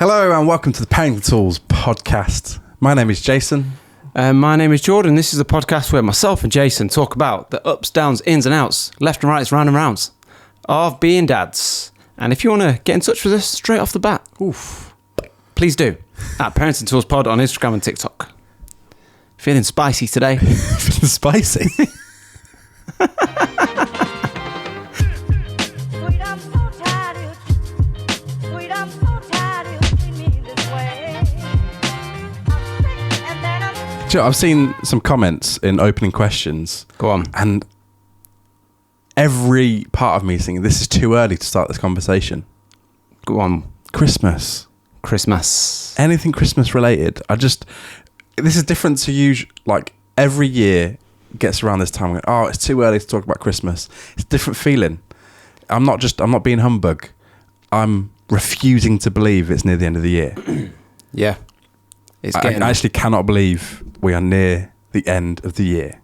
Hello and welcome to the Parenting Tools podcast. My name is Jason. My name is Jordan. This is a podcast where myself and Jason talk about the ups, downs, ins and outs, left and rights, round and rounds of being dads. And if you want to get in touch with us straight off the bat, please do. At Parenting Tools Pod on Instagram and TikTok. Feeling spicy today. Feeling spicy? Do you know, I've seen some comments in opening questions. Go on. And every part of me is thinking, this is too early to start this conversation. Go on. Christmas. Anything Christmas related. This is different to usual. Like every year gets around this time. I'm going, oh, it's too early to talk about Christmas. It's a different feeling. I'm not being humbug. I'm refusing to believe it's near the end of the year. Yeah. I actually cannot believe we are near the end of the year.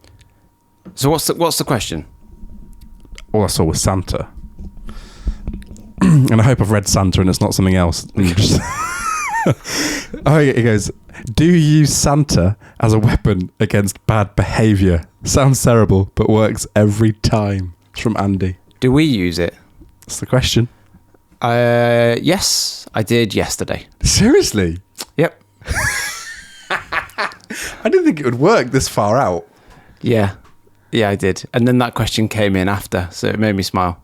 So what's the question? All I saw was Santa. And I hope I've read Santa and it's not something else. He goes, do you use Santa as a weapon against bad behaviour? Sounds terrible, but works every time. It's from Andy. Do we use it? That's the question. Yes, I did yesterday. Seriously? Yep. I didn't think it would work this far out. Yeah, I did. And then that question came in after, so it made me smile.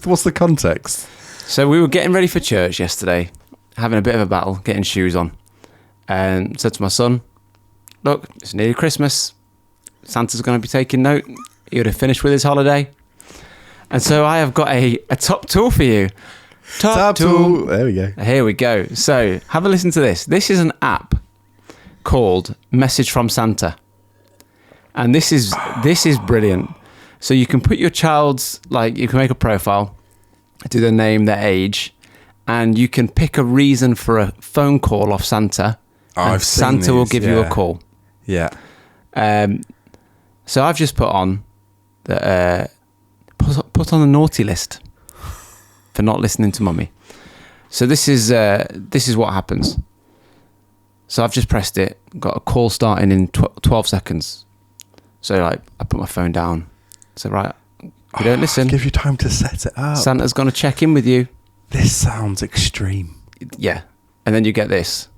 What's the context? So we were getting ready for church yesterday, having a bit of a battle, getting shoes on. And said to my son, look, it's nearly Christmas. Santa's going to be taking note. He would have finished with his holiday. And so I have got a top tool for you. Top tool. There we go. Here we go. So have a listen to this. This is an app called Message from Santa. And this is brilliant. So you can put your child's, you can make a profile, do their name, their age, and you can pick a reason for a phone call off Santa. And Santa will give you a call. Yeah. So I've just put on the put on the naughty list for not listening to mummy. So this is what happens. So I've just pressed it, got a call starting in 12 seconds. So I put my phone down. So right, you don't listen. Give you time to set it up. Santa's going to check in with you. This sounds extreme. Yeah. And then you get this.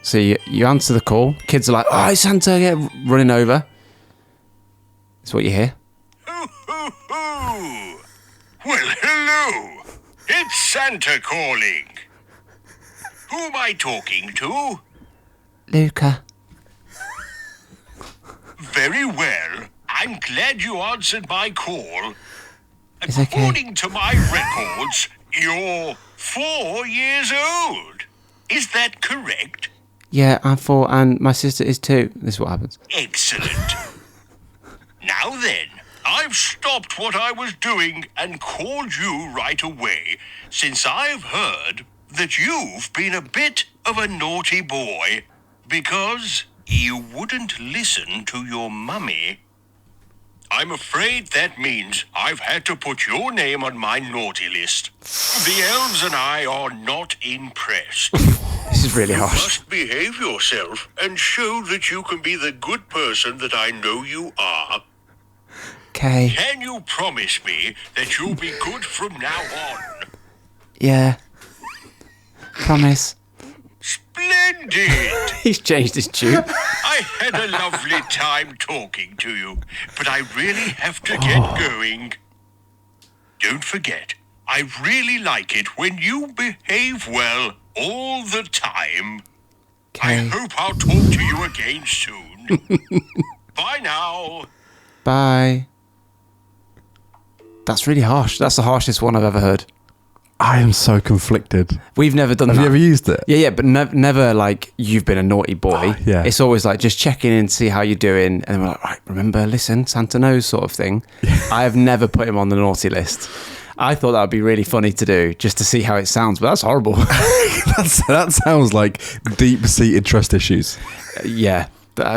So you answer the call. Kids are like, oh, hi, Santa, running over. That's what you hear. Hoo, hoo, hoo. Well, hello. It's Santa calling. Who am I talking to? Luca. Very well. I'm glad you answered my call. It's okay. According to my records, you're 4 years old. Is that correct? Yeah, I'm 4 and my sister is 2. This is what happens. Excellent. Now then, I've stopped what I was doing and called you right away, since I've heard that you've been a bit of a naughty boy because you wouldn't listen to your mummy. I'm afraid that means I've had to put your name on my naughty list. The elves and I are not impressed. This is really You harsh. must behave yourself and show that you can be the good person that I know you are. Okay. Can you promise me that you'll be good from now on? Yeah. Promise. Splendid! He's changed his tune. I had a lovely time talking to you, but I really have to get going. Don't forget, I really like it when you behave well all the time. I Okay. hope I'll talk to you again soon. Bye now. Bye. That's really harsh. That's the harshest one I've ever heard. I am so conflicted. We've never done Have that. you ever used it? Yeah, but never like you've been a naughty boy. Yeah. It's always like just checking in, see how you're doing, and then we're like, right, remember, listen, Santa knows sort of thing. I have never put him on the naughty list. I thought that would be really funny to do just to see how it sounds, but that's horrible. That sounds like deep-seated trust issues. Yeah. That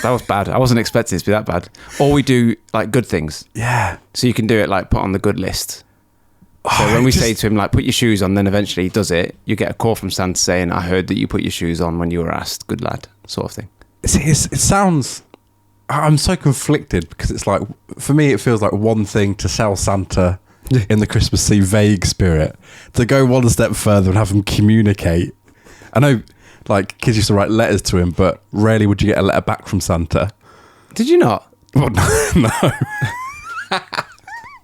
was bad. I wasn't expecting it to be that bad. Or we do like good things. Yeah. So you can do it like put on the good list. So when we say to him, like, put your shoes on, then eventually he does it, you get a call from Santa saying, I heard that you put your shoes on when you were asked. Good lad, sort of thing. It sounds... I'm so conflicted because it's like, for me, it feels like one thing to sell Santa in the Christmas Eve vague spirit, to go one step further and have him communicate. I know, like, kids used to write letters to him, but rarely would you get a letter back from Santa. Did you not? Well, no.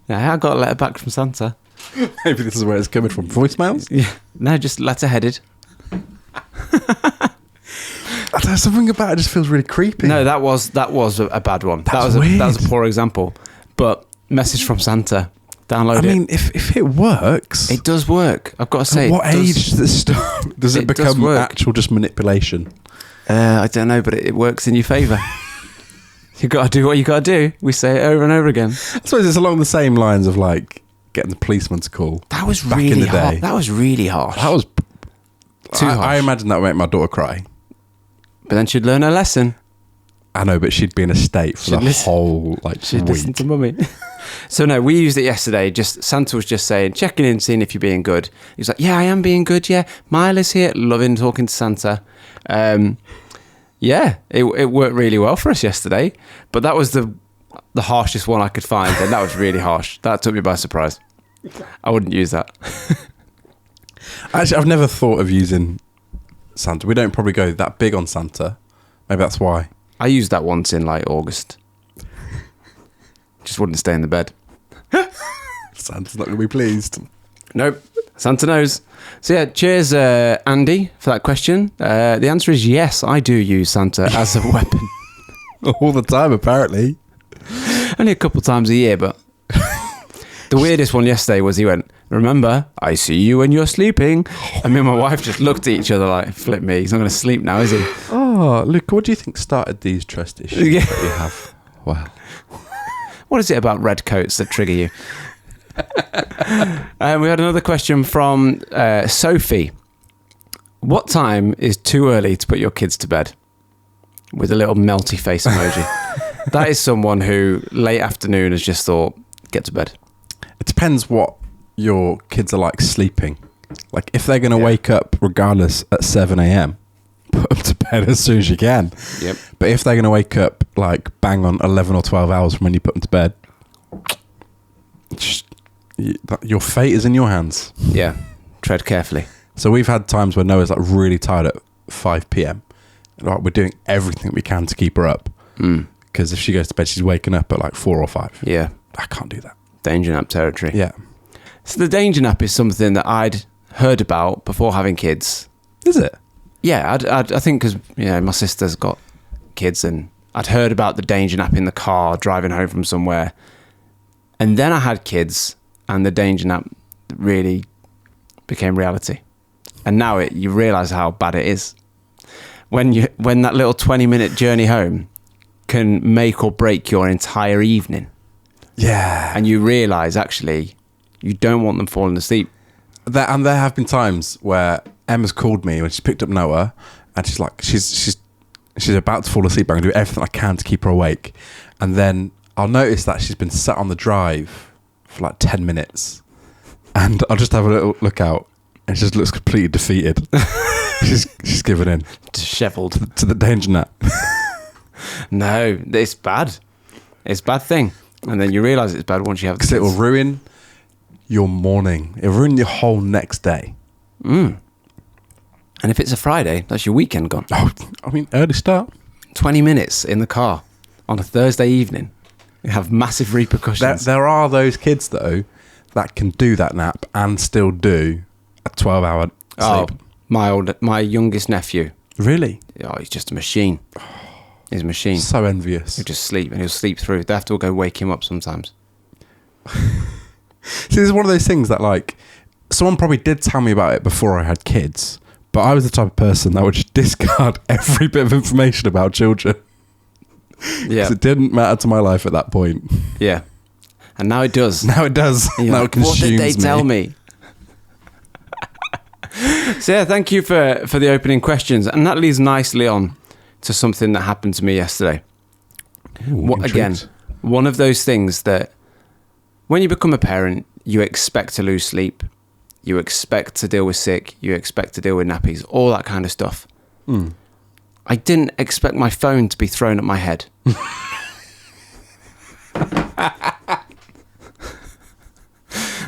Yeah, I got a letter back from Santa. Maybe this is where it's coming from. Voicemails? Yeah. No, just letter-headed. There's something about it just feels really creepy. No, that was a bad one. That's that weird. was a poor example. But message from Santa, download it. I mean, if it works, It does work. I've got to say. at what it age does this start? Does it does become work. actual just manipulation? I don't know, but it works in your favour. You got to do what you got to do. We say it over and over again. I suppose it's along the same lines of like getting the policeman to call. That was back really in the harsh. day. That was really harsh. That was Too harsh. I imagine that would make my daughter cry. But then she'd learn her lesson. I know, but she'd be in a state for the whole She'd week. listen to mummy. So no, we used it yesterday. Just Santa was just saying, checking in, seeing if you're being good. He was like, yeah, I am being good. Yeah, Mila's here, loving talking to Santa. Yeah, it worked really well for us yesterday. But that was the harshest one I could find, and that was really harsh. That took me by surprise. I wouldn't use that. Actually, I've never thought of using Santa. We don't probably go that big on Santa. Maybe that's why. I used that once in like August. Just wouldn't stay in the bed. Santa's not going to be pleased. Nope. Santa knows. So yeah, cheers, Andy, for that question. The answer is yes, I do use Santa as a weapon. All the time, apparently. Only a couple times a year, but... The weirdest one yesterday was he went, remember, I see you when you're sleeping. And me and my wife just looked at each other like, flip me, he's not going to sleep now, is he? Oh, Luke, what do you think started these trust issues Yeah. that you have? Wow. What is it about red coats that trigger you? We had another question from Sophie. What time is too early to put your kids to bed? With a little melty face emoji. That is someone who late afternoon has just thought, get to bed. It depends what your kids are like sleeping. Like, if they're going to wake up regardless at 7 a.m, put them to bed as soon as you can. Yep. But if they're going to wake up like bang on 11 or 12 hours from when you put them to bed, your fate is in your hands. Yeah. Tread carefully. So we've had times where Noah's like really tired at 5 p.m. Like, we're doing everything we can to keep her up. Because if she goes to bed, she's waking up at like 4 or 5. Yeah. I can't do that. Danger nap territory. Yeah. So the danger nap is something that I'd heard about before having kids. Is it? Yeah, I think because my sister's got kids, and I'd heard about the danger nap in the car driving home from somewhere, and then I had kids, and the danger nap really became reality. And now you realise how bad it is when that little 20-minute journey home can make or break your entire evening. Yeah. And you realise actually you don't want them falling asleep. There have been times where Emma's called me when she's picked up Noah, and she's like, she's about to fall asleep. I'm going to do everything I can to keep her awake. And then I'll notice that she's been sat on the drive for like 10 minutes. And I'll just have a little look out, and she just looks completely defeated. she's given in. Dishevelled. To the danger nap. No, it's bad. It's a bad thing. And then you realise it's bad once you have the Because it will kids. ruin your morning. It'll ruin your whole next day. And if it's a Friday, that's your weekend gone. Oh, I mean, early start. 20 minutes in the car on a Thursday evening. You have massive repercussions. There are those kids, though, that can do that nap and still do a 12-hour sleep. My youngest nephew. Really? Oh, he's just a machine. He's a machine. So envious. He'll just sleep, and he'll sleep through. They have to go wake him up sometimes. See, this is one of those things that, like, someone probably did tell me about it before I had kids, but I was the type of person that would just discard every bit of information about children. Yeah. 'Cause it didn't matter to my life at that point. Yeah. And now it does. Now it does. And you're Now like, it consumes what did they tell me? So yeah, thank you for the opening questions. And that leads nicely on to something that happened to me yesterday. Ooh, Again, one of those things that when you become a parent, you expect to lose sleep, you expect to deal with sick, you expect to deal with nappies, all that kind of stuff. I didn't expect my phone to be thrown at my head.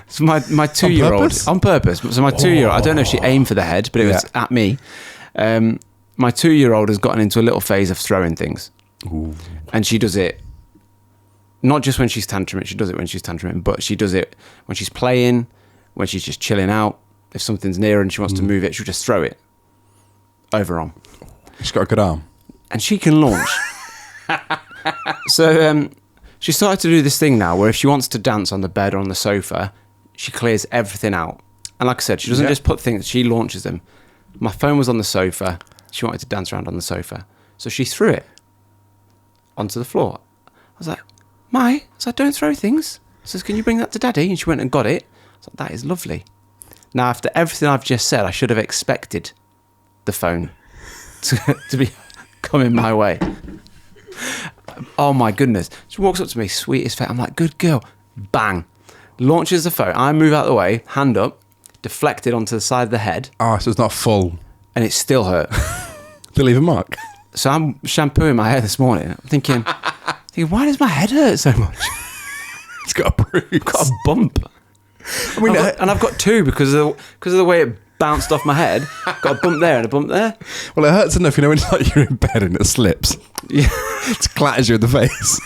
So my 2-year-old on purpose. So my 2-year-old, I don't know if she aimed for the head, but it was at me. My 2-year-old has gotten into a little phase of throwing things. Ooh. And she does it not just when she's tantruming, she does it when she's tantruming, but she does it when she's playing, when she's just chilling out. If something's near and she wants to move it, she'll just throw it over on. She's got a good arm. And she can launch. So she started to do this thing now where if she wants to dance on the bed or on the sofa, she clears everything out. And like I said, she doesn't just put things, she launches them. My phone was on the sofa. She wanted to dance around on the sofa. So she threw it onto the floor. I was like, I don't throw things. I says, can you bring that to Daddy? And she went and got it. I was like, that is lovely. Now, after everything I've just said, I should have expected the phone to be coming my way. Oh my goodness. She walks up to me, sweetest face. I'm like, good girl. Bang. Launches the phone. I move out of the way, hand up, deflected onto the side of the head. Oh, so it's not full. And it still hurt. Did it leave a mark? So I'm shampooing my hair this morning. I'm thinking, why does my head hurt so much? It's got a bruise. I've got a bump. I mean, I've got two because of the way it bounced off my head. Got a bump there and a bump there. well, it hurts enough, when like you're in bed and it slips. Yeah. It clatters you in the face.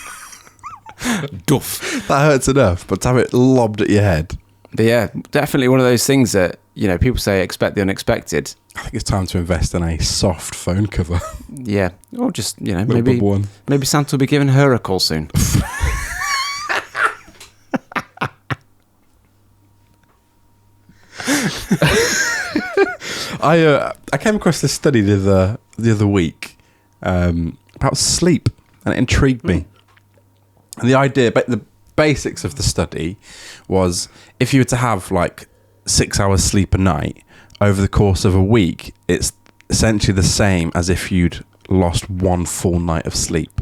Duff. That hurts enough, but to have it lobbed at your head. But yeah, definitely one of those things that, people say expect the unexpected. I think it's time to invest in a soft phone cover. Yeah. Or just, One. maybe Santa will be giving her a call soon. I came across this study the other week about sleep, and it intrigued me. And the idea, the basics of the study was if you were to have like 6 hours sleep a night over the course of a week, it's essentially the same as if you'd lost one full night of sleep.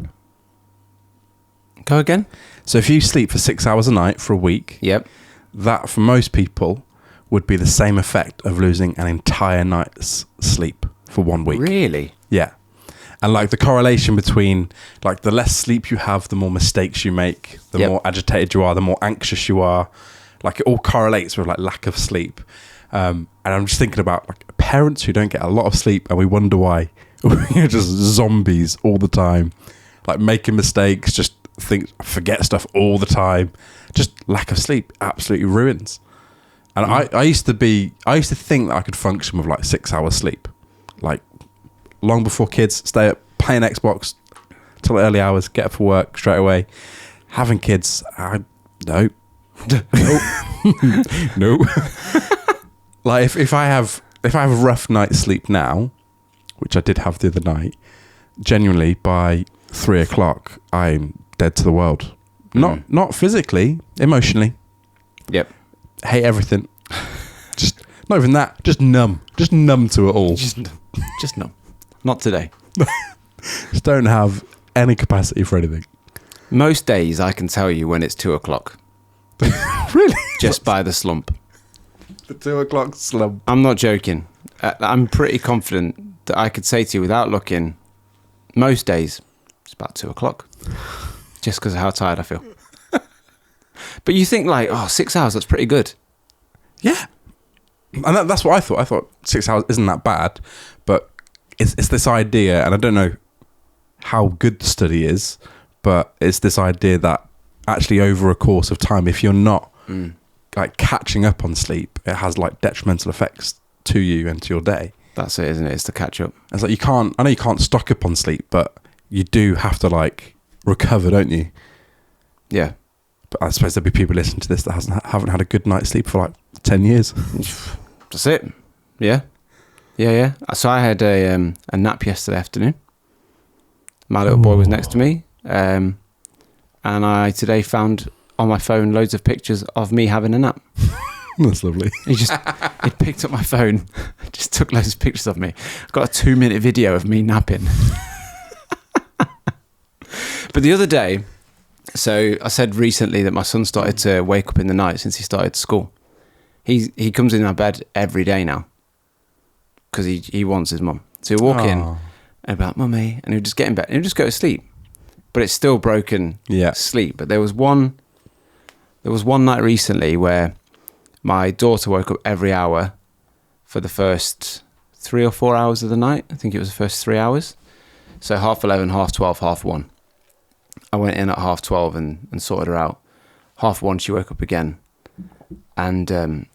Go again? So if you sleep for 6 hours a night for a week, Yep. that for most people would be the same effect of losing an entire night's sleep for 1 week. Really? Yeah. And like the correlation between like the less sleep you have, the more mistakes you make, the more agitated you are, the more anxious you are. Like it all correlates with like lack of sleep. And I'm just thinking about like parents who don't get a lot of sleep and we wonder why we're just zombies all the time. Like making mistakes, just forget stuff all the time. Just lack of sleep absolutely ruins. And I used to think that I could function with like 6 hours sleep. Like long before kids, stay up, playing Xbox till early hours, get up for work straight away. Having kids, no. No. Like if I have a rough night's sleep now, which I did have the other night, genuinely by 3 o'clock, I'm dead to the world. Not physically, emotionally. Yep. Hate everything. Just not even that. Just numb. Just numb to it all. Just no. Not today. Just don't have any capacity for anything. Most days I can tell you when it's 2 o'clock. Really? Just by the slump. The 2 o'clock slump. I'm not joking. I'm pretty confident that I could say to you without looking, most days it's about 2 o'clock. Just because of how tired I feel. But you think like, 6 hours, that's pretty good. Yeah. And that's what I thought. I thought 6 hours isn't that bad, but it's this idea, and I don't know how good the study is, but it's this idea that actually over a course of time, if you're not like catching up on sleep, it has like detrimental effects to you and to your day. That's it, isn't it? It's the catch up. It's like I know you can't stock up on sleep, but you do have to like recover, don't you? Yeah. But I suppose there'll be people listening to this that haven't had a good night's sleep for like 10 years. That's it. Yeah. Yeah. So I had a nap yesterday afternoon. My little boy was next to me. And I today found on my phone loads of pictures of me having a nap. That's lovely. He picked up my phone, just took loads of pictures of me. Got a 2-minute video of me napping. But the other day, So I said recently that my son started to wake up in the night since he started school. He comes in our bed every day now because he wants his mum. So he'll walk in and be like, "Mummy," and he'll just get in bed and he'll just go to sleep. But it's still broken sleep. But there was one night recently where my daughter woke up every hour for the first 3 or 4 hours of the night. I think it was the first 3 hours. So 11:30, 12:30, 1:30. I went in at 12:30 and sorted her out. 1:30, she woke up again. And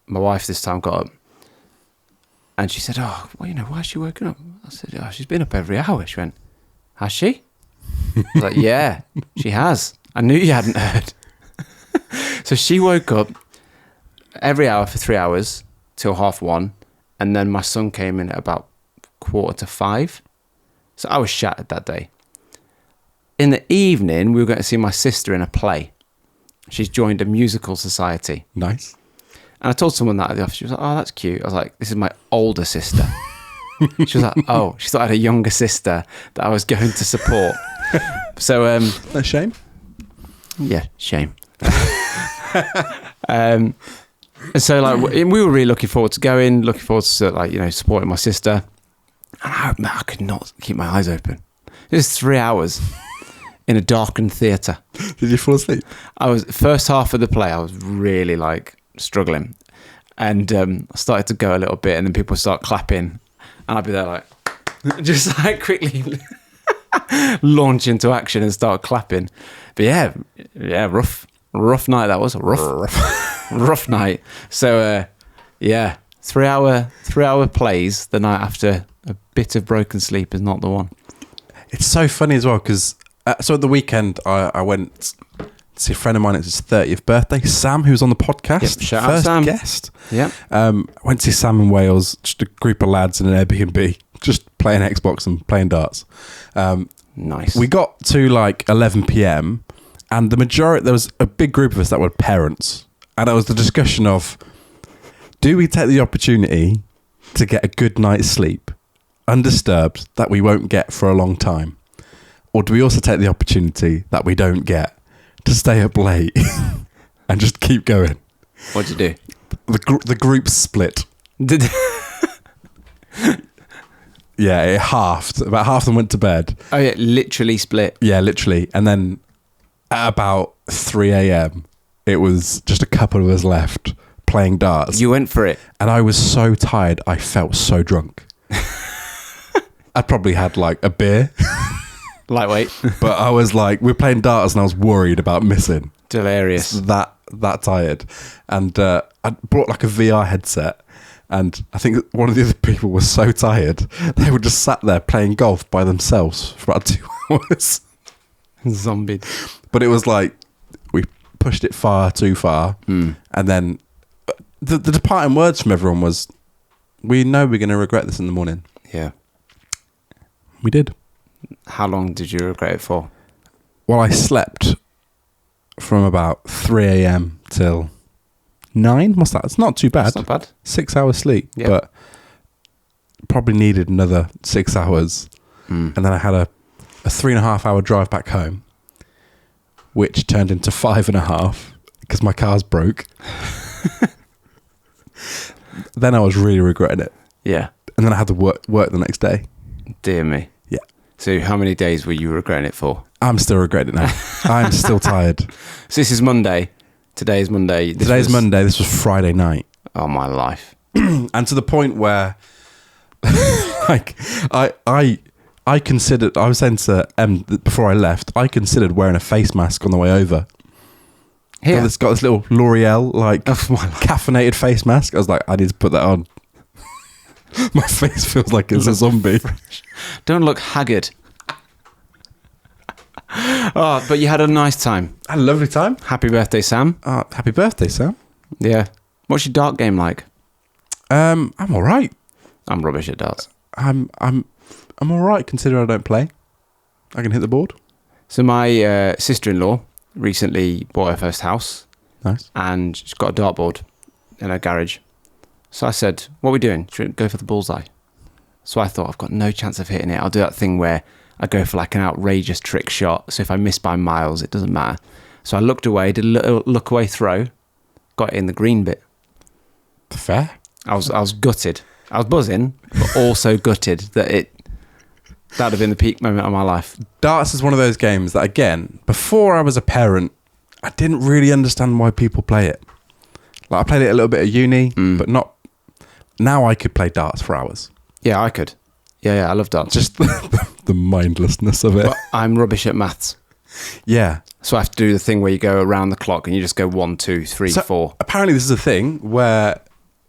my wife this time got up. And she said, "Oh, well, why is she woken up?" I said, "Oh, she's been up every hour." She went, "Has she?" I was like, "Yeah, she has. I knew you hadn't heard." So she woke up every hour for 3 hours till 1:30. And then my son came in at about 4:45. So I was shattered that day. In the evening, we were going to see my sister in a play. She's joined a musical society. Nice. And I told someone that at the office. She was like, "Oh, that's cute." I was like, "This is my older sister." She was like, "Oh," she thought I had a younger sister that I was going to support. So, no shame. Yeah, shame. So like we were really looking forward to going, looking forward to supporting my sister. And I could not keep my eyes open. It was 3 hours in a darkened theatre. Did you fall asleep? I was first half of the play. I was really struggling, and I started to go a little bit, and then people start clapping, and I'd be there just quickly launch into action and start clapping. But yeah, rough night. That was a rough night. So 3 hour plays the night after a bit of broken sleep is not the one. It's so funny as well because so at the weekend I went to see a friend of mine. It's his 30th birthday. Sam, who's on the podcast, yep, shout out first Sam. guest. Yeah. Went to see Sam in Wales. Just a group of lads in an Airbnb, just playing Xbox and playing darts. Nice. We got to 11 p.m. and there was a big group of us that were parents, and it was the discussion of, do we take the opportunity to get a good night's sleep, undisturbed, that we won't get for a long time? Or do we also take the opportunity that we don't get to stay up late and just keep going? What'd you do? The group split. Did Yeah, it halved. About half of them went to bed. Oh yeah, literally split. Yeah, literally. And then at about 3 a.m, it was just a couple of us left playing darts. You went for it. And I was so tired, I felt so drunk. I probably had a beer. Lightweight. But I was we were playing darts and I was worried about missing. Delirious. That tired. And I brought a VR headset. And I think one of the other people was so tired, they were just sat there playing golf by themselves for about 2 hours. Zombied. But it was we pushed it far too far. And then the departing words from everyone was, "We know we're going to regret this in the morning." Yeah. We did. How long did you regret it for? Well, I slept from about 3 a.m. till 9. What's that? It's not too bad. It's not bad. 6 hours sleep. Yep. But probably needed another 6 hours. And then I had a 3.5 hour drive back home, which turned into 5.5 because my car's broke. Then I was really regretting it. Yeah. And then I had to work the next day. Dear me. Yeah. So how many days were you regretting it for? I'm still regretting it now. I'm still tired. So this is Monday. Today's Monday. Monday. This was Friday night. Oh, my life. And to the point where I considered, I was saying to Em before I left, I considered wearing a face mask on the way over. Here. It's got this little L'Oreal Oh, caffeinated face mask. I was like, I need to put that on. My face feels like it's a zombie. Don't look haggard. Oh, but you had a nice time. I had a lovely time. Happy birthday, Sam. Happy birthday, Sam. Yeah. What's your dart game like? I'm all right. I'm rubbish at darts. I'm all right considering I don't play. I can hit the board. So my sister-in-law recently bought her first house. Nice. And she's got a dartboard in her garage. So I said, "What are we doing?" She went, "Go for the bullseye." So I thought, I've got no chance of hitting it. I'll do that thing where I go for like an outrageous trick shot. So if I miss by miles, it doesn't matter. So I looked away, did a little look away throw, got it in the green bit. Fair. I was gutted. I was buzzing, but also gutted that'd have been the peak moment of my life. Darts is one of those games that, again, before I was a parent, I didn't really understand why people play it. Like, I played it a little bit at uni, but not... Now I could play darts for hours. Yeah, I could. Yeah, I love darts. Just the mindlessness of it. But I'm rubbish at maths. Yeah. So I have to do the thing where you go around the clock and you just go 1, 2, 3, 4. Apparently this is a thing where...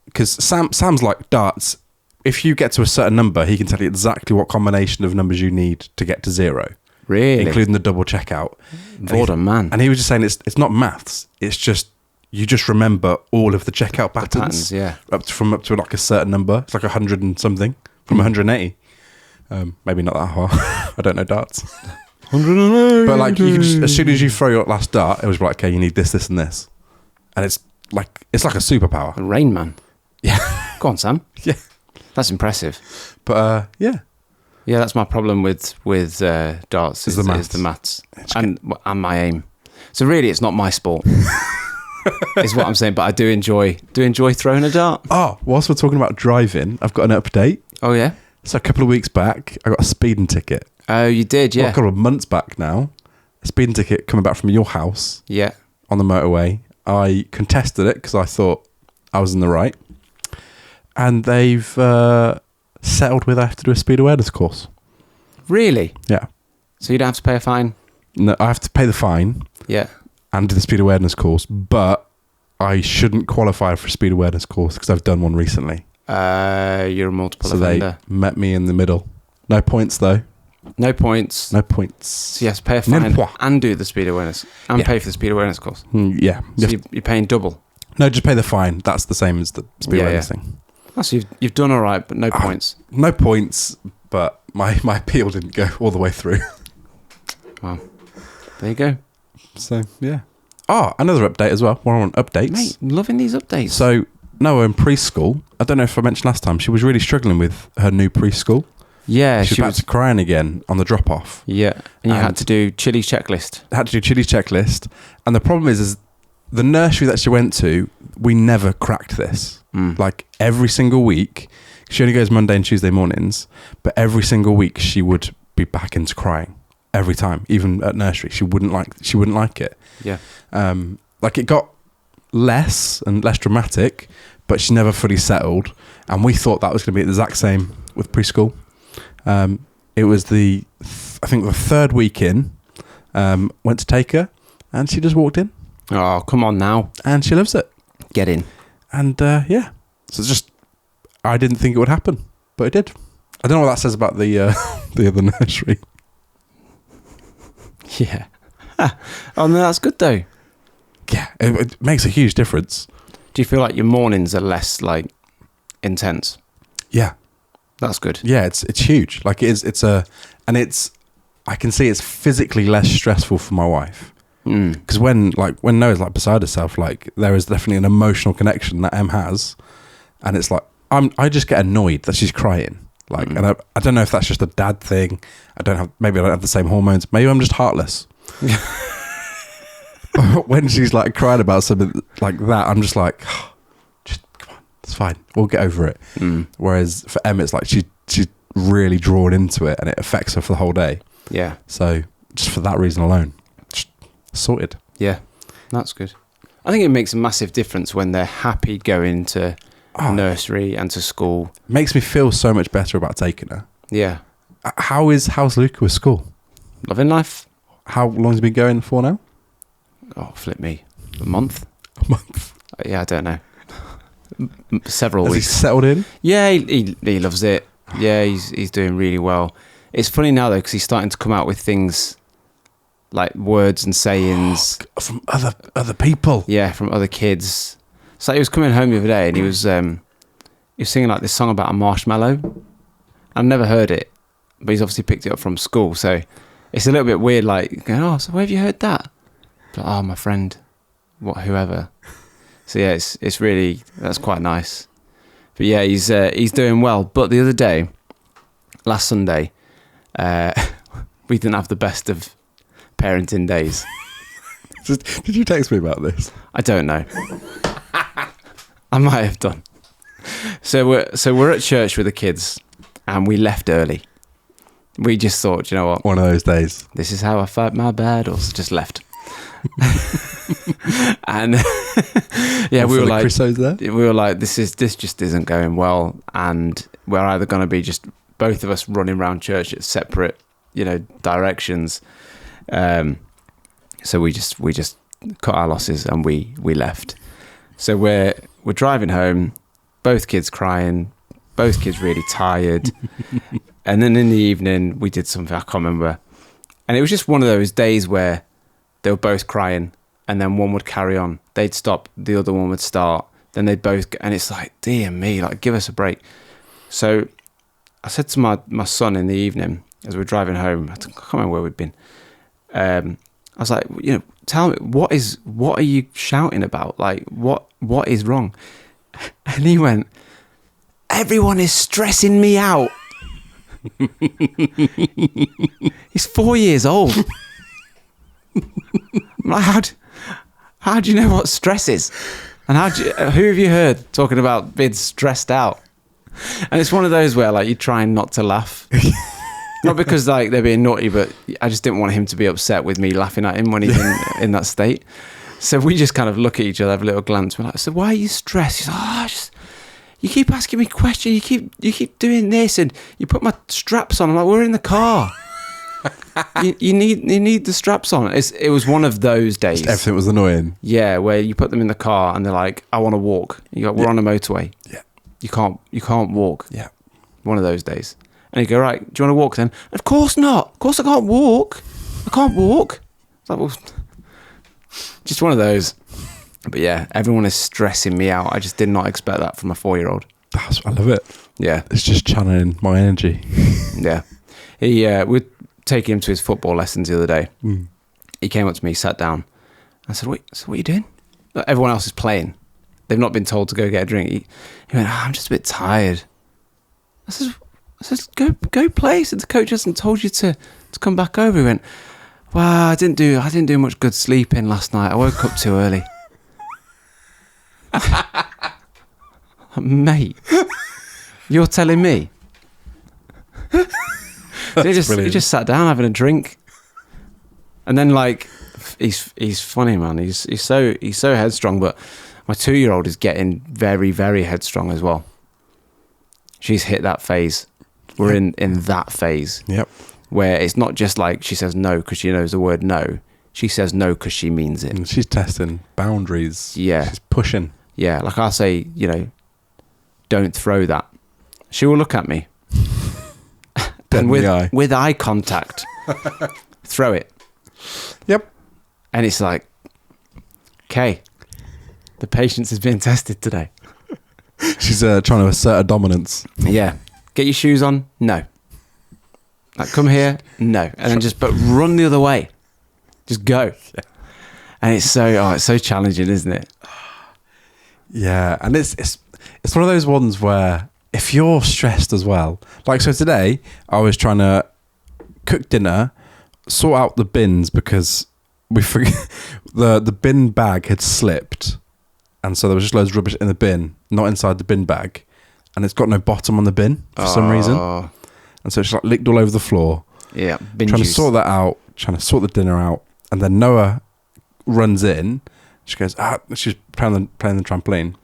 Because Sam's like darts... If you get to a certain number, he can tell you exactly what combination of numbers you need to get to 0. Really? Including the double checkout. Boredom, man. And he was just saying it's not maths. It's just you just remember all of the checkout patterns. Yeah. Up to like a certain number. It's like 100 and something from 180. Maybe not that hard. I don't know darts. 180. But like you can just, as soon as you throw your last dart, it was like, okay, you need this, this, and this, and it's like a superpower. Rain Man. Yeah. Go on, Sam. Yeah. That's impressive. But yeah. Yeah, that's my problem with darts. Is the maths and my aim. So really, it's not my sport. Is what I'm saying. But I do enjoy throwing a dart. Oh, whilst we're talking about driving, I've got an update. Oh yeah. So a couple of weeks back, I got a speeding ticket. Oh, you did, yeah. Well, a couple of months back now, a speeding ticket coming back from your house. Yeah. On the motorway. I contested it because I thought I was in the right. And they've settled with I have to do a speed awareness course. Really? Yeah. So you don't have to pay a fine? No, I have to pay the fine. Yeah. And do the speed awareness course, but I shouldn't qualify for a speed awareness course because I've done one recently. You're a multiple offender. They met me in the middle. No points though. No points. No points. So you have to pay a fine and do the speed awareness and pay for the speed awareness course. Yeah. So you're paying double. No, just pay the fine. That's the same as the speed awareness thing. Oh, so you've done all right, but no points. No points, but my appeal didn't go all the way through. Well, there you go. So, yeah. Oh, another update as well. We're on updates. Mate, I'm loving these updates. So, Noah in preschool, I don't know if I mentioned last time, she was really struggling with her new preschool. Yeah, she was back to crying again on the drop-off. Yeah, and you had to do Chili's checklist. Had to do Chili's checklist. And the problem is the nursery that she went to, we never cracked this. Like every single week, she only goes Monday and Tuesday mornings, but every single week she would be back into crying every time, even at nursery. She wouldn't like it. Yeah. Like it got less and less dramatic, but she never fully settled. And we thought that was going to be the exact same with preschool. It was I think the third week in, went to take her and she just walked in. Oh, come on now. And she loves it. Get in. And yeah, so it's just, I didn't think it would happen, but it did. I don't know what that says about the other nursery. Yeah. Oh, no, that's good though. Yeah, it makes a huge difference. Do you feel like your mornings are less like intense? Yeah. That's good. Yeah, it's huge. Like it is, I can see it's physically less stressful for my wife. Because when Noah's like beside herself, like there is definitely an emotional connection that Em has, and it's like I just get annoyed that she's crying. Like, and I don't know if that's just a dad thing. Maybe I don't have the same hormones. Maybe I'm just heartless. But when she's like crying about something like that, I'm just like, oh, just come on, it's fine. We'll get over it. Whereas for Em, it's like she's really drawn into it, and it affects her for the whole day. Yeah. So just for that reason alone. Sorted. Yeah, that's good. I think it makes a massive difference when they're happy going to nursery and to school. Makes me feel so much better about taking her. Yeah. How's Luca with school? Loving life. How long has he been going for now? Oh, flip me. A month? A month? Yeah, I don't know. Several weeks. Has he settled in? Yeah, he loves it. Yeah, he's doing really well. It's funny now though, because he's starting to come out with things like words and sayings from other people. Yeah, from other kids. So he was coming home the other day and he was singing like this song about a marshmallow. I've never heard it, but he's obviously picked it up from school. So it's a little bit weird, like going, "Oh, so where have you heard that?" But, "Oh, my friend, whoever." So yeah, it's really, that's quite nice. But yeah, he's doing well. But the other day, last Sunday, we didn't have the best of parenting days. Did you text me about this? I don't know. I might have done. So we're at church with the kids, and we left early. We just thought, you know what? One of those days. This is how I fight my battles. Just left. And yeah, we were like, Chrisos there? we were like, this just isn't going well, and we're either going to be just both of us running around church at separate, directions. So we just cut our losses and we left. So we're driving home, both kids crying, both kids really tired. And then in the evening we did something I can't remember, and it was just one of those days where they were both crying, and then one would carry on, they'd stop, the other one would start, then they'd both, and it's like, dear me, like, give us a break. So I said to my son in the evening as we were driving home, I can't remember where we'd been, I was like, tell me, what are you shouting about? Like, what is wrong? And he went, everyone is stressing me out. He's 4 years old. I'm like, how do you know what stress is? And who have you heard talking about being stressed out? And it's one of those where, like, you're trying not to laugh. Not because, like, they're being naughty, but I just didn't want him to be upset with me laughing at him when he's in that state. So we just kind of look at each other, have a little glance. We're like, so why are you stressed? He's like, you keep asking me questions. You keep doing this, and you put my straps on. I'm like, we're in the car. you need the straps on. It was one of those days. Just everything was annoying. Yeah, where you put them in the car and they're like, I want to walk. You go, we're on a motorway. Yeah. You can't walk. Yeah. One of those days. And you go, right, do you want to walk then? Of course not. Of course I can't walk. I can't walk. It's like, well, just one of those. But yeah, everyone is stressing me out. I just did not expect that from a 4-year-old. I love it. Yeah. It's just channeling my energy. Yeah. We're taking him to his football lessons the other day. Mm. He came up to me, sat down. I said, wait, so what are you doing? Everyone else is playing. They've not been told to go get a drink. He went, I'm just a bit tired. I said, go play. So the coach hasn't told you to come back over. He went, well, I didn't do much good sleeping last night. I woke up too early. Mate, you're telling me? So he just sat down having a drink, and then, like, he's funny, man. He's so headstrong. But my 2-year-old is getting very, very headstrong as well. She's hit that phase. We're in that phase. Yep. Where it's not just like she says no because she knows the word no. She says no because she means it. And she's testing boundaries. Yeah. She's pushing. Yeah. Like I say, don't throw that. She will look at me. And with eye contact, throw it. Yep. And it's like, okay, the patience is being tested today. She's trying to assert her dominance. Yeah. Get your shoes on? No. Like, come here? No. And then but run the other way. Just go. Yeah. And it's so challenging, isn't it? Yeah. And it's one of those ones where if you're stressed as well, like, so today I was trying to cook dinner, sort out the bins because we forgot the bin bag had slipped, and so there was just loads of rubbish in the bin, not inside the bin bag, and it's got no bottom on the bin for some reason, and so it's like licked all over the floor. Yeah, bin trying juice. to sort that out, trying to sort the dinner out, and then Noah runs in. She goes, she's playing the trampoline.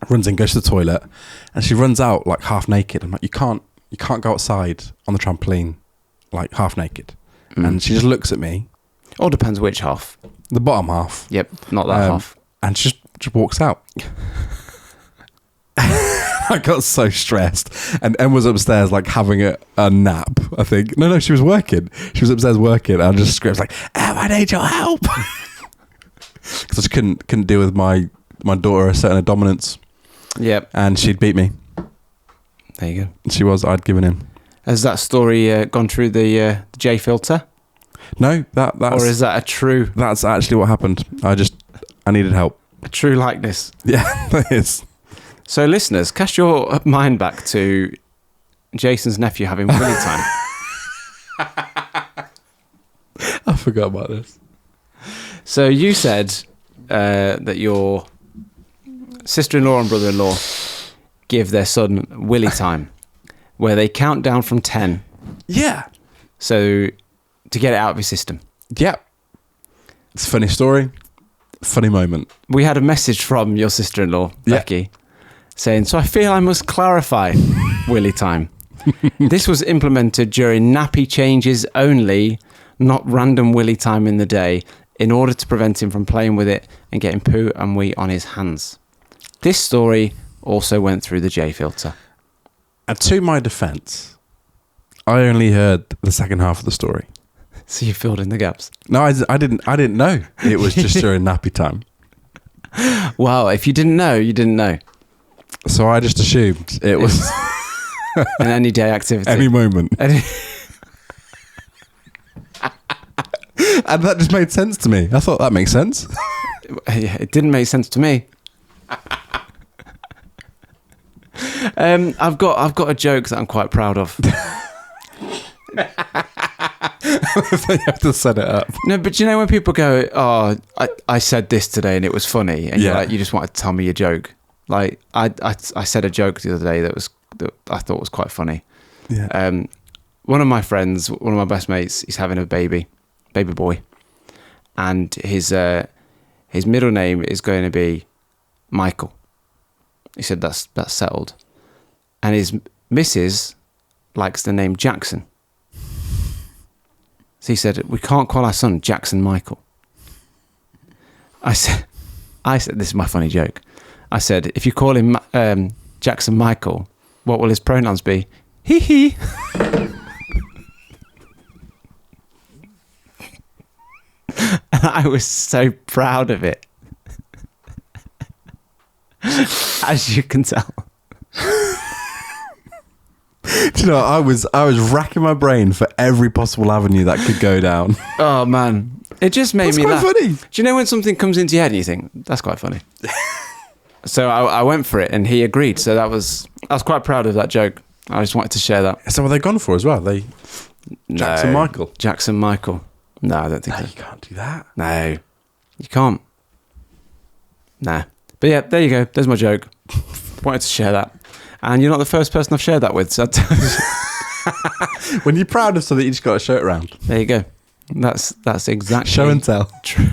Runs in, goes to the toilet, and she runs out like half naked. I'm like, you can't go outside on the trampoline like half naked. And she just looks at me. All depends which half. The bottom half. Yep, not that half. And she just walks out. I got so stressed, and Em was upstairs like having a nap. I think no, she was working. She was upstairs working. And I just screamed like, "Em, I need your help," because I just couldn't deal with my daughter asserting her dominance. Yep. And she'd beat me. There you go. She was. I'd given in. Has that story gone through the J filter? No, that's... Or is that a true... That's actually what happened. I needed help. A true likeness. Yeah, that is. So listeners, cast your mind back to Jason's nephew having willy time. forgot about this. So you said that your sister-in-law and brother-in-law give their son Willy time, where they count down from 10. Yeah. So to get it out of his system. Yeah. It's a funny story. Funny moment. We had a message from your sister-in-law, Becky, saying, so I feel I must clarify Willy time. This was implemented during nappy changes only, not random Willy time in the day, in order to prevent him from playing with it and getting poo and wee on his hands. This story also went through the J filter. And to my defence, I only heard the second half of the story. So you filled in the gaps. No, I didn't know it was just during nappy time. Well, if you didn't know, you didn't know. So I just assumed it was an any day activity. any moment. And that just made sense to me. I thought that makes sense. It didn't make sense to me. I've got a joke that I'm quite proud of. You have to set it up. No, but you know when people go, "Oh, I said this today and it was funny," and you're like, you just want to tell me your joke. Like I said a joke the other day that I thought was quite funny. Yeah. One of my friends, one of my best mates, he's having a baby boy, and his middle name is going to be Michael. He said that's settled, and his missus likes the name Jackson. So he said, we can't call our son Jackson Michael. I said, this is my funny joke. I said, if you call him Jackson Michael, what will his pronouns be? Hee hee. And I was so proud of it. As you can tell. Do you know, I was racking my brain for every possible avenue that could go down. Oh man, it just made me laugh. That's quite funny. Do you know when something comes into your head and you think that's quite funny? So I went for it and he agreed. So I was quite proud of that joke. I just wanted to share that. So what are they gone for as well? Jackson Michael. Jackson Michael. No, I don't think so. You can't do that. No, you can't. Nah. But yeah, there you go. There's my joke. Wanted to share that. And you're not the first person I've shared that with. So when you're proud of something, you just got to show it around. There you go. That's exactly show and tell. True.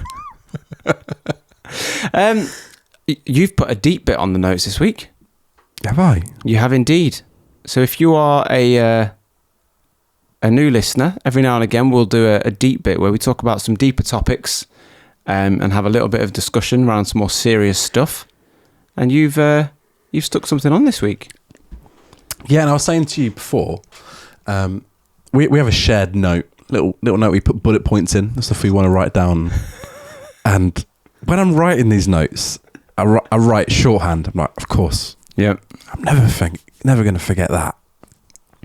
You've put a deep bit on the notes this week. Have I? You have indeed. So if you are a new listener, every now and again we'll do a deep bit where we talk about some deeper topics and have a little bit of discussion around some more serious stuff. And you've stuck something on this week. Yeah, and I was saying to you before, we have a shared note, little note we put bullet points in, the stuff we want to write down. And when I'm writing these notes, I write shorthand. I'm like, of course. Yeah. I'm never going to forget that.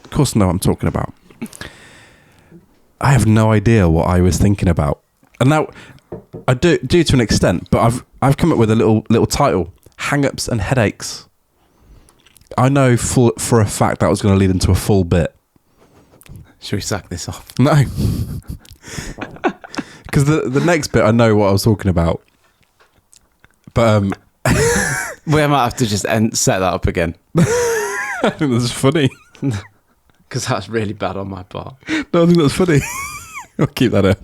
Of course I know what I'm talking about. I have no idea what I was thinking about. And now, I do to an extent, but I've come up with a little title, Hang-ups and Headaches. I know for a fact that was going to lead into a full bit. Should we sack this off? No. Because the next bit, I know what I was talking about. But we might have to just set that up again. I think that's funny. Because that's really bad on my part. No, I think that's funny. I'll keep that in.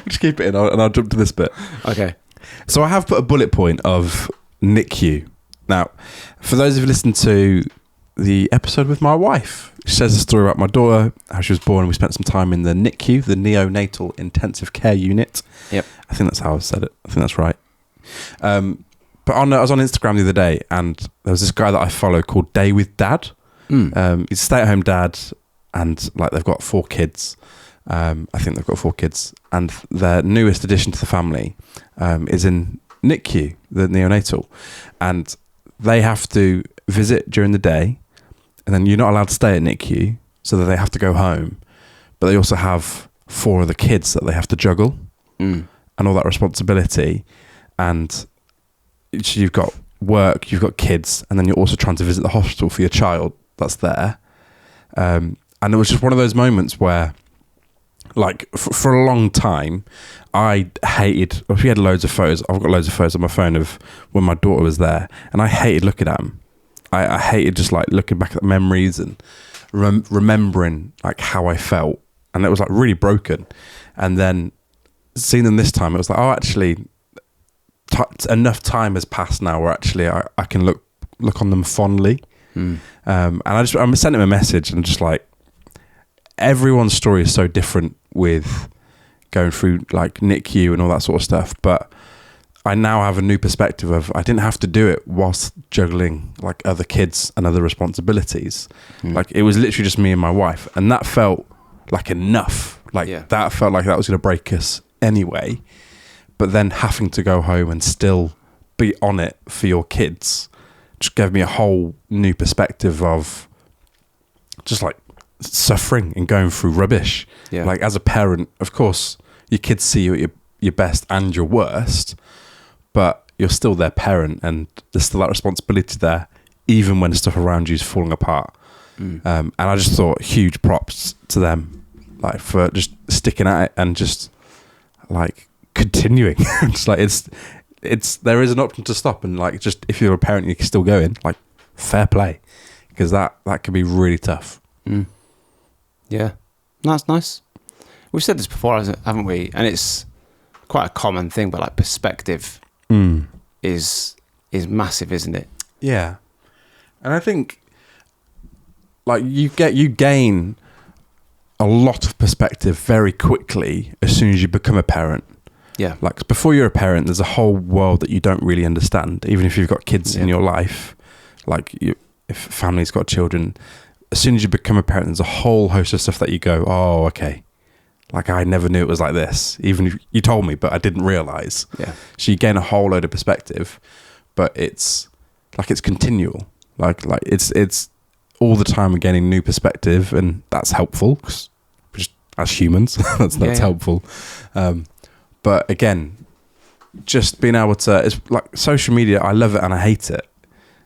Just keep it in and I'll jump to this bit. Okay. So I have put a bullet point of NICU. Now, for those who've listened to the episode with my wife, she says a story about my daughter, how she was born. We spent some time in the NICU, the neonatal intensive care unit. Yep. I think that's how I said it. I think that's right. But I was on Instagram the other day and there was this guy that I follow called Day with Dad. He's a stay-at-home dad and like they've got 4 kids. I think they've got 4 kids. And their newest addition to the family is in NICU, the neonatal. And they have to visit during the day and then you're not allowed to stay at NICU so that they have to go home. But they also have 4 other kids that they have to juggle and all that responsibility. And you've got work, you've got kids, and then you're also trying to visit the hospital for your child that's there. And it was just one of those moments where Like for a long time, I hated. If we had loads of photos, I've got loads of photos on my phone of when my daughter was there, and I hated looking at them. I hated just like looking back at the memories and remembering like how I felt, and it was like really broken. And then seeing them this time, it was like, oh, actually, enough time has passed now where actually I can look on them fondly. And I'm sending him a message and just like, everyone's story is so different with going through like NICU and all that sort of stuff, but I now have a new perspective of I didn't have to do it whilst juggling like other kids and other responsibilities. Like it was literally just me and my wife, and that felt like enough. Like that felt like that was going to break us anyway. But then having to go home and still be on it for your kids just gave me a whole new perspective of just like suffering and going through rubbish. Like as a parent, of course, your kids see you at your best and your worst, but you're still their parent, and there's still that responsibility there, even when stuff around you is falling apart. And I just thought huge props to them, like for just sticking at it and just like continuing. It's like it's there is an option to stop, and like just if you're a parent, you're still going. Like fair play, because that can be really tough. Yeah, that's nice. We've said this before, haven't we? And it's quite a common thing, but like perspective is massive, isn't it? Yeah, and I think like you gain a lot of perspective very quickly as soon as you become a parent. Yeah, like before you're a parent, there's a whole world that you don't really understand, even if you've got kids in your life. Like if family's got children, as soon as you become a parent, there's a whole host of stuff that you go, oh, okay. Like I never knew it was like this. Even if you told me, but I didn't realize. Yeah. So you gain a whole load of perspective, but it's continual. Like it's all the time we're gaining new perspective, and that's helpful because as humans, that's helpful. But again, just being able to, it's like social media, I love it and I hate it.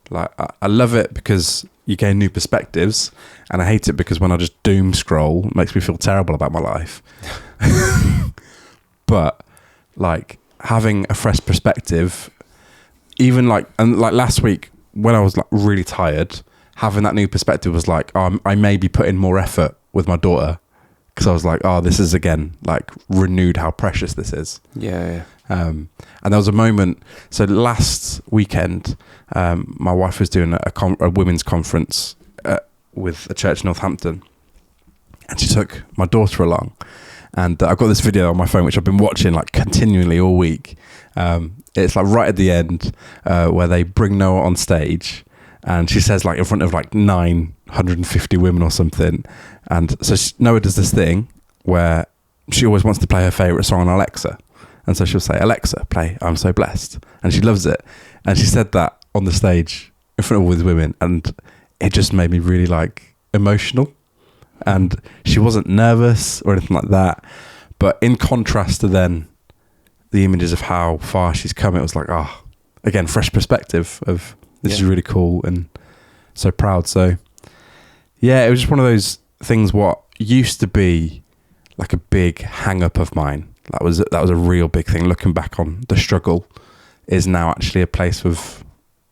Like I love it because you gain new perspectives, and I hate it because when I just doom scroll, it makes me feel terrible about my life. But like having a fresh perspective, even like last week when I was like really tired, having that new perspective was like, I may be putting more effort with my daughter, because I was like, oh, this is again like renewed how precious this is. Yeah. And there was a moment. So last weekend, my wife was doing a women's conference with a church in Northampton, and she took my daughter along. And I've got this video on my phone which I've been watching like continually all week. It's like right at the end where they bring Noah on stage, and she says like in front of like 950 women or something. And so Noah does this thing where she always wants to play her favourite song on Alexa. And so she'll say, Alexa, play I'm So Blessed. And she loves it. And she said that on the stage in front of all these women. And it just made me really like emotional. And she wasn't nervous or anything like that. But in contrast to then the images of how far she's come, it was like, again, fresh perspective of this is really cool and so proud. So yeah, it was just one of those things what used to be like a big hang up of mine. That was a real big thing. Looking back on the struggle is now actually a place of,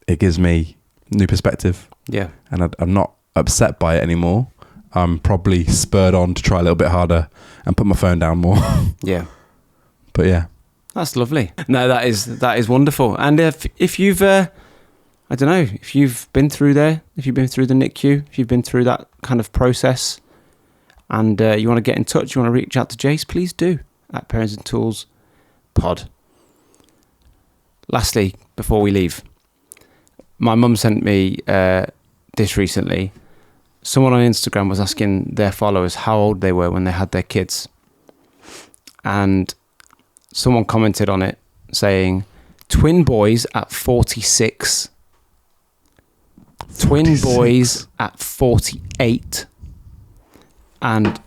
it gives me new perspective. Yeah. And I'm not upset by it anymore. I'm probably spurred on to try a little bit harder and put my phone down more. Yeah. But yeah. That's lovely. No, that is wonderful. And if you've, I don't know, if you've been through there, if you've been through the NICU, if you've been through that kind of process, and you want to get in touch, you want to reach out to Jace, please do, at Parenting Tools Pod. Lastly, before we leave, my mum sent me this recently. Someone on Instagram was asking their followers how old they were when they had their kids. And someone commented on it saying, twin boys at 46, twin boys at 48, and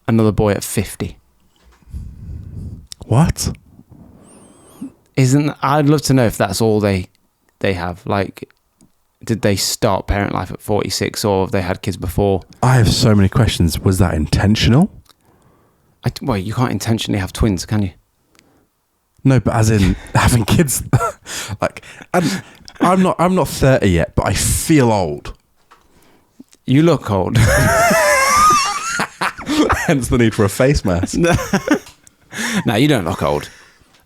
another boy at 50. What? I'd love to know if that's all they have. Like, did they start parent life at 46, or have they had kids before? I have so many questions. Was that intentional? Well, you can't intentionally have twins, can you? No, but as in having kids. Like, I'm not 30 yet, but I feel old. You look old. Hence the need for a face mask. No, you don't look old.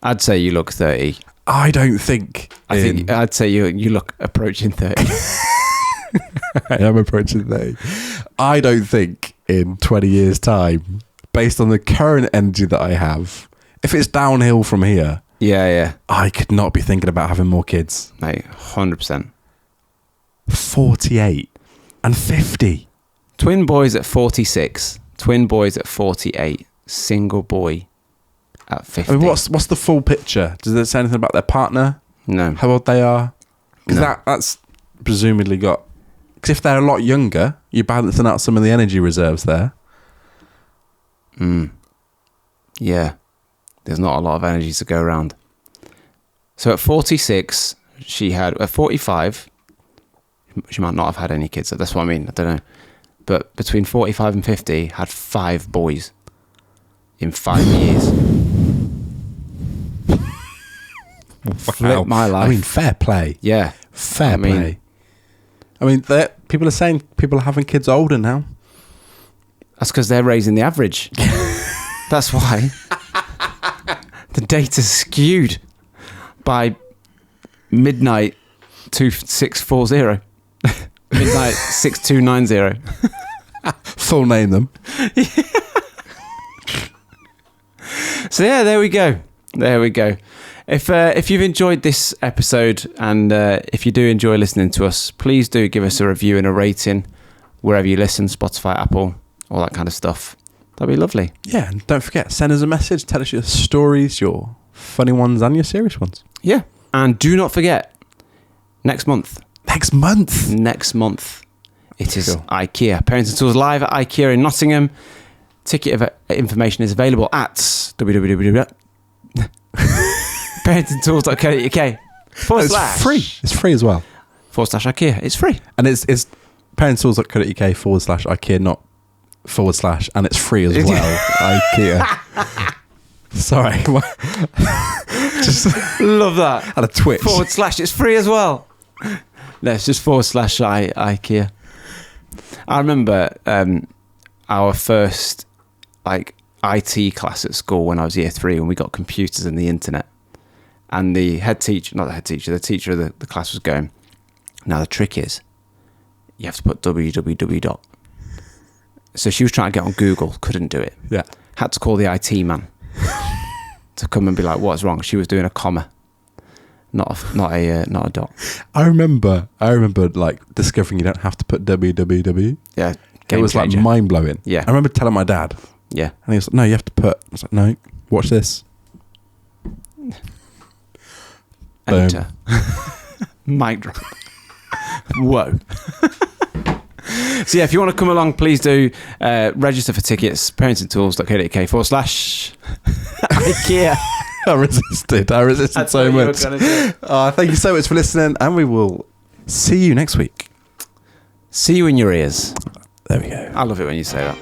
I'd say you look 30. I don't think. I'd say you look approaching 30. I am approaching 30. I don't think in 20 years' time, based on the current energy that I have, if it's downhill from here, Yeah. I could not be thinking about having more kids. Mate, 100%. 48 and 50. Twin boys at 46. Twin boys at 48. Single boy at 50. I mean, what's the full picture? Does it say anything about their partner? No. How old they are? Because No. that's presumably got... Because if they're a lot younger, you're balancing out some of the energy reserves there. Yeah. There's not a lot of energy to go around. So at 46, she had... At 45, she might not have had any kids. So that's what I mean. I don't know. But between 45 and 50, had 5 boys in 5 years. Flip my life. I mean, fair play. Yeah. Fair play. I mean, people are saying people are having kids older now. That's because they're raising the average. That's why. The data's skewed by midnight 2640. Midnight 6290. Full name them. So yeah, there we go. If you've enjoyed this episode, and if you do enjoy listening to us, please do give us a review and a rating wherever you listen, Spotify, Apple, all that kind of stuff. That'd be lovely. Yeah, and don't forget, send us a message, tell us your stories, your funny ones and your serious ones. Yeah. And do not forget, next month, it is Cool. IKEA. Parenting Tools live at IKEA in Nottingham. Ticket information is available at www.parentingtools.co.uk It's free. It's free as well. /IKEA. It's free. And it's parentingtools.co.uk /IKEA, not / and it's free as well. IKEA. Sorry. Just Love that. had a twitch. / it's free as well. No, it's just / IKEA. I remember our first IT class at school when I was year 3, when we got computers and the internet, and the teacher of the class was going, now the trick is you have to put www. So she was trying to get on Google, couldn't do it. Yeah. Had to call the IT man to come and be like, what's wrong? She was doing a comma, not a dot. I remember discovering you don't have to put www. Yeah. It was changer. mind blowing. Yeah. I remember telling my dad, Yeah. and he was like, no, you have to put. I was like, no, watch this. Enter. Mic drop. Whoa. So yeah, if you want to come along, please do register for tickets. parentingtools.co.uk /IKEA. I resisted so much. Thank you so much for listening, and we will see you next week. See you in your ears. There we go. I love it when you say that.